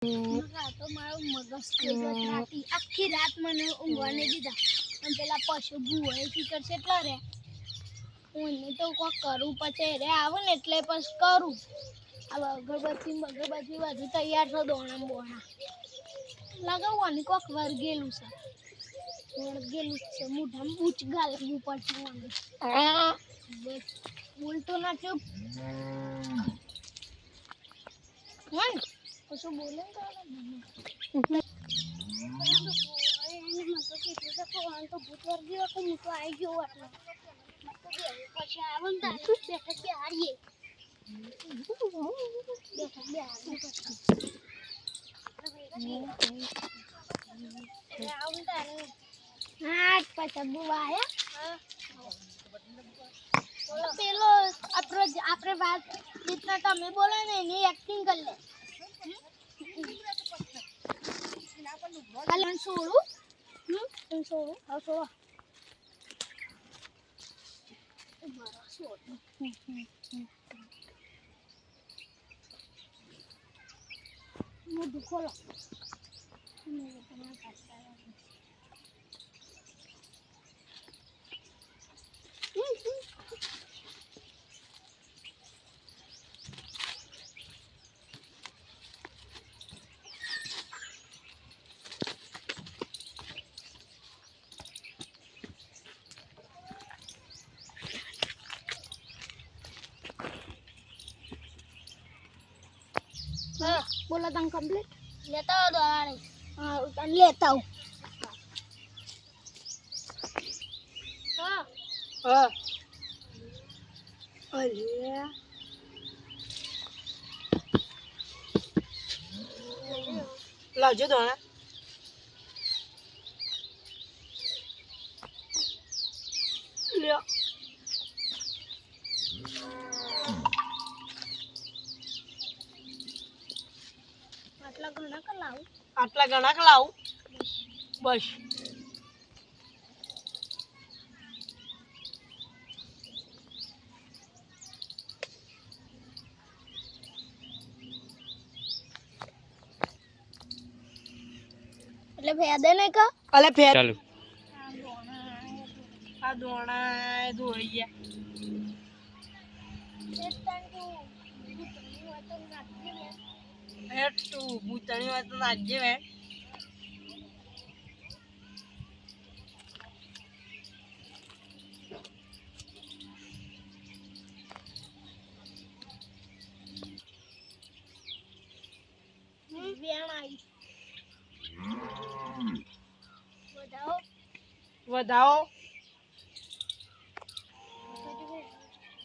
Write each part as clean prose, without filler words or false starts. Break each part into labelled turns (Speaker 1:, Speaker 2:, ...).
Speaker 1: તો મારું મગજ થઈ ગયું રાતી આખી રાત મને ઊંઘવા નહીં દીધા અને પેલા પશુ ભૂવાય ફિકર છે એટલા રે હું તો કોક કરું પછી રે આવે ને એટલે પછી કરું આ અગરબત્તી બધું તૈયાર છો દોણા બોણા લગાવવાની કોક વળગેલું છે મોઢામાં બૂચ ગાલવું પડશે બસ બોલતો ના ચૂપ હા કશું બોલે તો ભૂત વર્ગી હું તો આવી ગયો એટલે પછી આવે ને બેઠક બે હારીએ પેલો આપણે વાત જેટલા તમે બોલો ને એની એક્ટિંગ કરી લે છોડું છોડું હા છોડો મોઢું ખોલો हाँ बोला तंग कंप्लीट लेता हो दोबारा हाँ उतन लेता हूँ हाँ
Speaker 2: हाँ अरे लाजो दोना ले આટલા ઘણા કે લાવું બસ
Speaker 1: એટલે ફેદે ને કા
Speaker 2: અલે ફેર
Speaker 3: ચાલુ
Speaker 2: આ દોણા ધોઈ ગયા હેટ તું ભૂતણી વાત નાખજે વે વધાવો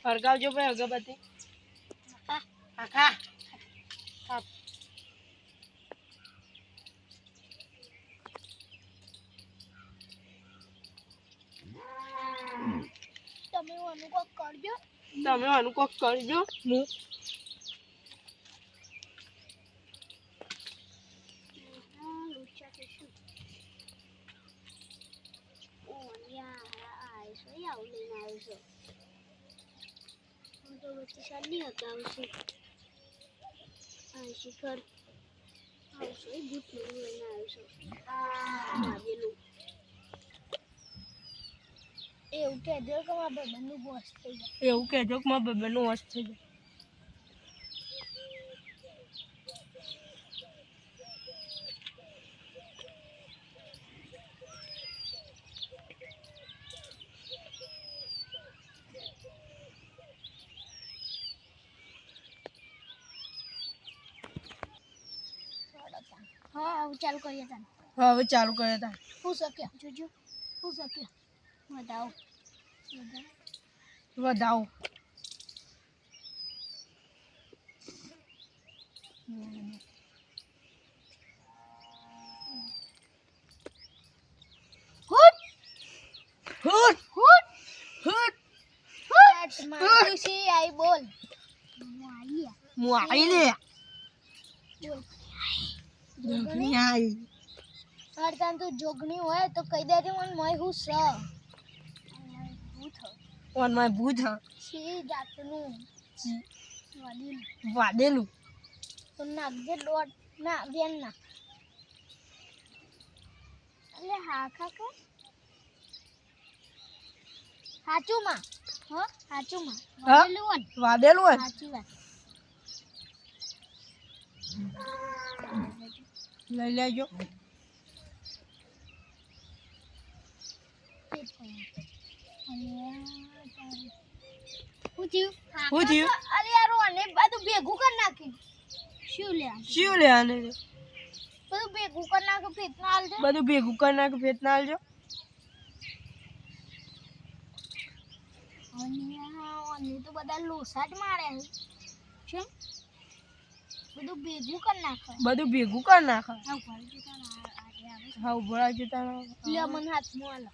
Speaker 2: હરગાવજો ભાઈ અગરબત્તી આખા
Speaker 1: તમે આનું કોક કરજો
Speaker 2: તમે આનું કોક કરજો હું
Speaker 1: શિખર આવશે ભૂત લઈને આવશે એવું કહેજો કે મારા ભાઈબંધનું બોસ થઈ જાય
Speaker 2: એવું કહેજો કે મારા ભાઈબંધનું વસ્ત થઈ જાય
Speaker 1: હા હવે ચાલુ કરીએ તને
Speaker 2: હવે ચાલુ કરે તા
Speaker 1: હું શક્ય જોજો હું શક્ય વધાવો
Speaker 2: વધાવો
Speaker 1: હુટ
Speaker 2: હુટ
Speaker 1: હુટ
Speaker 2: હુટ
Speaker 1: હુટ માતુસી આઈ બોલ
Speaker 2: હું આવી લે
Speaker 1: બોલ
Speaker 2: જોગણી આવી
Speaker 1: અડતાન તું જોગણી હોય તો કહી દેજે મને મય હું સ ભૂત
Speaker 2: ઓન માય ભૂત
Speaker 1: સી જાતનું
Speaker 2: વાદેલું
Speaker 1: તો નાખજે દોઢ ના વેન ના એટલે હા કાકા સાચું માં સાચું માં
Speaker 2: વાદેલું હોય
Speaker 1: સાચી વાત
Speaker 2: લઈ લેજો
Speaker 1: હું થયું
Speaker 2: થયું?
Speaker 1: અરે યાર અને બધું ભેગું કરી નાખ્યું શું લે
Speaker 2: આને
Speaker 1: બધું ભેગું કરી નાખ્યું ફેતના હાલ દે
Speaker 2: બધું ભેગું કરી નાખ ભેટ ના આલજો
Speaker 1: અને તો બધા લોસા જ મારે છે બધું ભેગું કરી નાખે
Speaker 2: બધું ભેગું કરી નાખ
Speaker 1: હા
Speaker 2: ઉભો રાખજો તારા
Speaker 1: લે મને હાથમાં આલો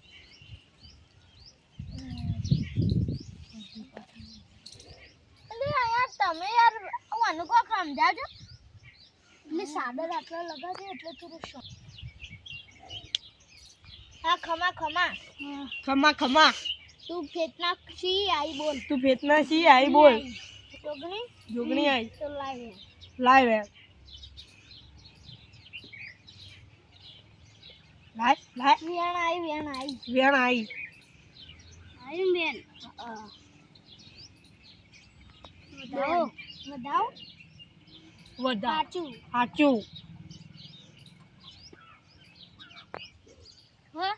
Speaker 1: અલે યાર તમે યાર આનું કો સમજાવજો એટલે સાદર આટલા લગાડે એટલે થોડું શો હા ખમા
Speaker 2: ખમા
Speaker 1: તું ફેતના સી આઈ બોલ
Speaker 2: તું ભેટના છી આઈ બોલ
Speaker 1: જોગણી
Speaker 2: આઈ
Speaker 1: તો લાય
Speaker 2: લાય રે લાય
Speaker 1: વેણ આઈ
Speaker 2: વેણ આઈ
Speaker 1: બેન વધાવ
Speaker 2: વધા
Speaker 1: સાચું
Speaker 2: સાચું
Speaker 1: હા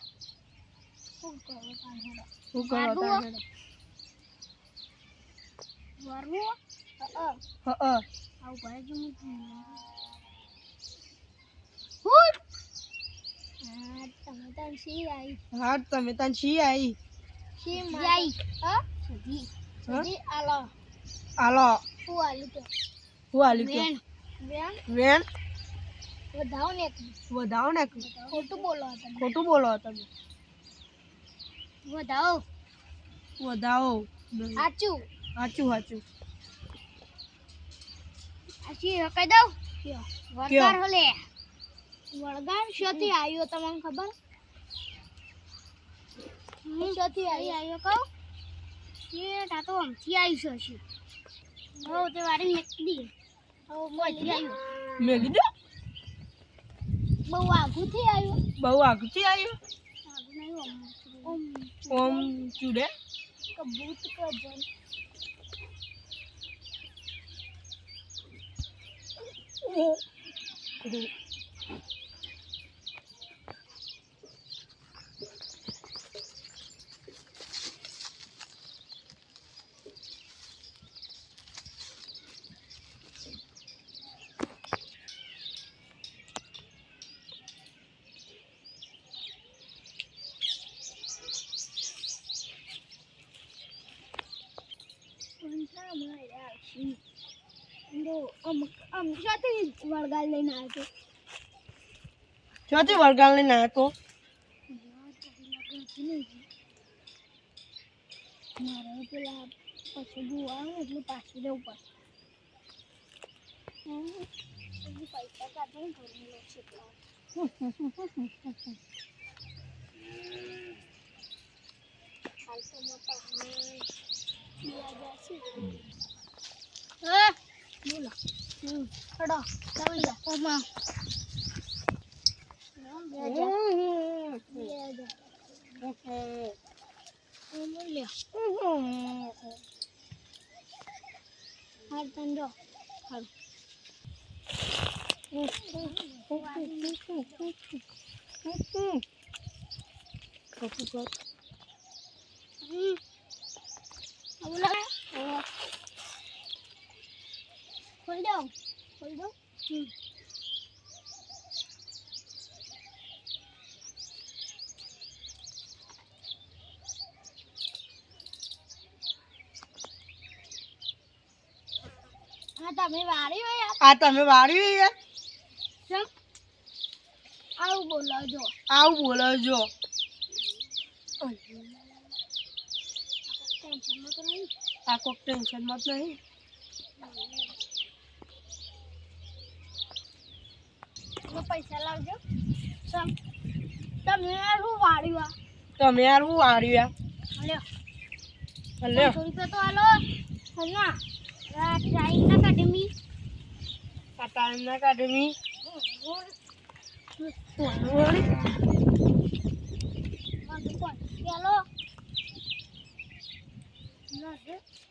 Speaker 1: શું કરો પાછળ
Speaker 2: શું કરો
Speaker 1: વારવું?
Speaker 2: તારે
Speaker 1: વરવું આવું કરે જો હું હા તમે તન સી આઈ
Speaker 2: હા તમે તાન છી આઈ
Speaker 1: સી આઈ હા સુધી આલો
Speaker 2: આલો
Speaker 1: શું આલી તો
Speaker 2: હું આલી કે
Speaker 1: વેણ
Speaker 2: વેણ
Speaker 1: વધાવ ને
Speaker 2: વધાવો ને
Speaker 1: ખોટું બોલો તમે
Speaker 2: ખોટું બોલો તમે
Speaker 1: વધાવ
Speaker 2: વધાવો
Speaker 1: સાચું
Speaker 2: સાચું
Speaker 1: આછી કહી દઉં વળગાર હલે વળગાર શોથી આવ્યો તમને ખબર શોથી આવ્યો કહું એ તા તો આમથી આવી છે હો તે વારી મેકડી હો મોથી આવ્યો
Speaker 2: મેલી દે
Speaker 1: બહુ આગુથી આવ્યો
Speaker 2: બહુ આગથી આવ્યો
Speaker 1: આગુ નહીં
Speaker 2: ઓમ ચૂડે
Speaker 1: કબૂત ક જન વળગાલ લઈને આવ્યો
Speaker 2: ચોથી વળગાલ લઈને આવ્યો તો
Speaker 1: મારે પેલા પછી જોવા એટલે પાછું જવું પડે પૈસા કાઢે ઘરનું છે હાલ તો મોટા બોલો હડો ચાલી જા ઓમાં હાલ તંજો હાલ ખોલ દો હા તમે વારી હોય
Speaker 2: આ તમે વાળ્યું યાર
Speaker 1: ચમ આવું બોલાવજો
Speaker 2: આવું બોલો જો
Speaker 1: ટેન્શનમાં તો નહીં
Speaker 2: આ કોક ટેન્શનમાં જ નહીં
Speaker 1: પૈસા લાવજો ચમ તમે શું વાળ્યું
Speaker 2: તમે યાર હું વાળ્યું
Speaker 1: લ્યો
Speaker 2: લે
Speaker 1: 500 રૂપિયા તો હાલો હમણાં ટ્રાઇન એકેડમી
Speaker 2: આ ટાઈમના એકેડમી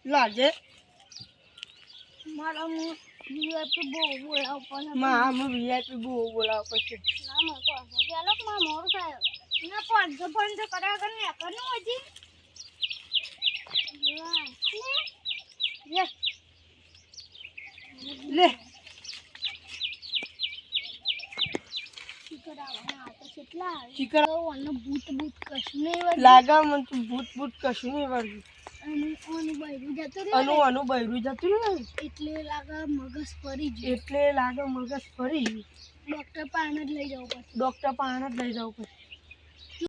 Speaker 2: લાજે
Speaker 1: મારા હું VIP બહુ બોલાવ પડે
Speaker 2: માં આમ VIP બહુ બોલાવ પછી
Speaker 1: ના મને 500 પેલો માં મોર થાય ના 500 કર્યા કર ને કરનું હજી લે
Speaker 2: લે
Speaker 1: શિખર આવવાના આ તો કેટલા
Speaker 2: શિખર
Speaker 1: ભૂત ભૂત કશું નહીં
Speaker 2: લાગા મને તું ભૂત કશું નહીં વર્યું
Speaker 1: અને બૈરું જતું
Speaker 2: અનું બૈરું જતું રહ્યું ને
Speaker 1: એટલે લાગે મગજ ફરી ગયું
Speaker 2: એટલે લાગે મગજ ફરી ગયું
Speaker 1: ડોક્ટર પાસે જ લઈ જવું પડશે
Speaker 2: ડોક્ટર પાસે જ લઈ જવું પડશે